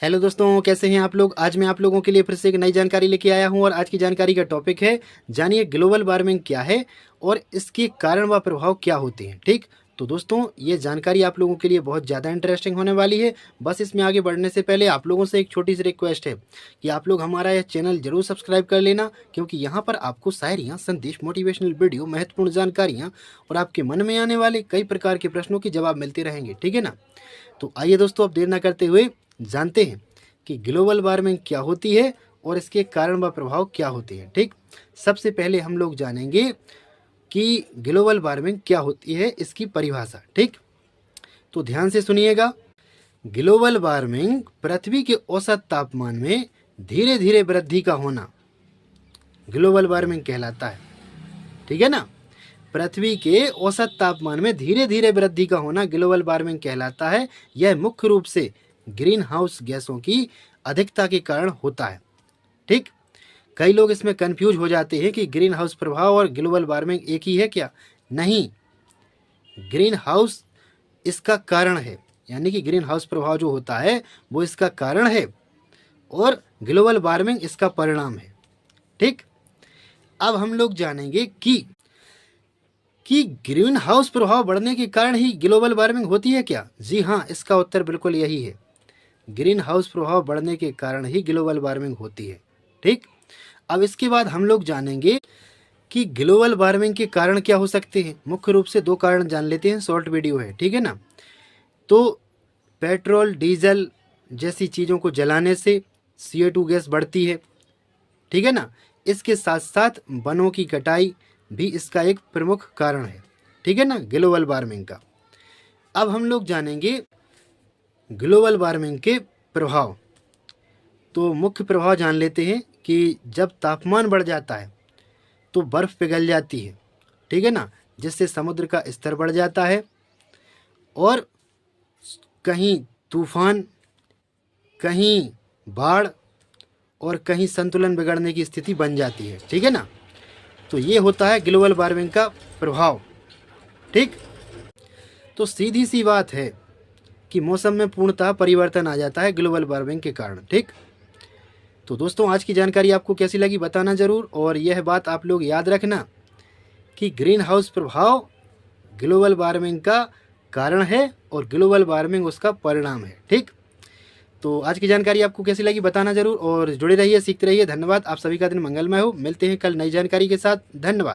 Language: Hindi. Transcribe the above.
हेलो दोस्तों, कैसे हैं आप लोग। आज मैं आप लोगों के लिए फिर से एक नई जानकारी लेके आया हूं और आज की जानकारी का टॉपिक है जानिए ग्लोबल वार्मिंग क्या है और इसके कारण व प्रभाव क्या होते हैं। ठीक, तो दोस्तों ये जानकारी आप लोगों के लिए बहुत ज़्यादा इंटरेस्टिंग होने वाली है। बस इसमें आगे बढ़ने से पहले आप लोगों से एक छोटी सी रिक्वेस्ट है कि आप लोग हमारा यह चैनल जरूर सब्सक्राइब कर लेना, क्योंकि यहाँ पर आपको शायरियाँ, संदेश, मोटिवेशनल वीडियो, महत्वपूर्ण जानकारियाँ और आपके मन में आने वाले कई प्रकार के प्रश्नों के जवाब मिलते रहेंगे। ठीक है ना। तो आइए दोस्तों, अब देर ना करते हुए जानते हैं कि ग्लोबल वार्मिंग क्या होती है और इसके कारण व प्रभाव क्या होते हैं। ठीक, सबसे पहले हम लोग जानेंगे कि ग्लोबल वार्मिंग क्या होती है, इसकी परिभाषा। ठीक, तो ध्यान से सुनिएगा। ग्लोबल वार्मिंग पृथ्वी के औसत तापमान में धीरे धीरे वृद्धि का होना ग्लोबल वार्मिंग कहलाता है। ठीक है ना। पृथ्वी के औसत तापमान में धीरे धीरे वृद्धि का होना ग्लोबल वार्मिंग कहलाता है। यह मुख्य रूप से ग्रीन हाउस गैसों की अधिकता के कारण होता है। ठीक, कई लोग इसमें कंफ्यूज हो जाते हैं कि ग्रीन हाउस प्रभाव और ग्लोबल वार्मिंग एक ही है क्या। नहीं, ग्रीन हाउस इसका कारण है, यानी कि ग्रीन हाउस प्रभाव जो होता है वो इसका कारण है और ग्लोबल वार्मिंग इसका परिणाम है। ठीक, अब हम लोग जानेंगे कि ग्रीन हाउस प्रभाव बढ़ने के कारण ही ग्लोबल वार्मिंग होती है क्या। जी हाँ, इसका उत्तर बिल्कुल यही है। ग्रीन हाउस प्रभाव बढ़ने के कारण ही ग्लोबल वार्मिंग होती है। ठीक, अब इसके बाद हम लोग जानेंगे कि ग्लोबल वार्मिंग के कारण क्या हो सकते हैं। मुख्य रूप से दो कारण जान लेते हैं, शॉर्ट वीडियो है। ठीक है ना। तो पेट्रोल, डीजल जैसी चीज़ों को जलाने से CO2 गैस बढ़ती है। ठीक है ना। इसके साथ साथ वनों की कटाई भी इसका एक प्रमुख कारण है। ठीक है ना, ग्लोबल वार्मिंग का। अब हम लोग जानेंगे ग्लोबल वार्मिंग के प्रभाव। तो मुख्य प्रभाव जान लेते हैं कि जब तापमान बढ़ जाता है तो बर्फ़ पिघल जाती है। ठीक है ना, जिससे समुद्र का स्तर बढ़ जाता है और कहीं तूफान, कहीं बाढ़ और कहीं संतुलन बिगड़ने की स्थिति बन जाती है। ठीक है ना। तो ये होता है ग्लोबल वार्मिंग का प्रभाव। ठीक, तो सीधी सी बात है कि मौसम में पूर्णतः परिवर्तन आ जाता है ग्लोबल वार्मिंग के कारण। ठीक, तो दोस्तों आज की जानकारी आपको कैसी लगी बताना ज़रूर, और यह बात आप लोग याद रखना कि ग्रीन हाउस प्रभाव ग्लोबल वार्मिंग का कारण है और ग्लोबल वार्मिंग उसका परिणाम है। ठीक, तो आज की जानकारी आपको कैसी लगी बताना ज़रूर और जुड़े रहिए, सीखते रहिए। धन्यवाद। आप सभी का दिन मंगलमय हो। मिलते हैं कल नई जानकारी के साथ। धन्यवाद।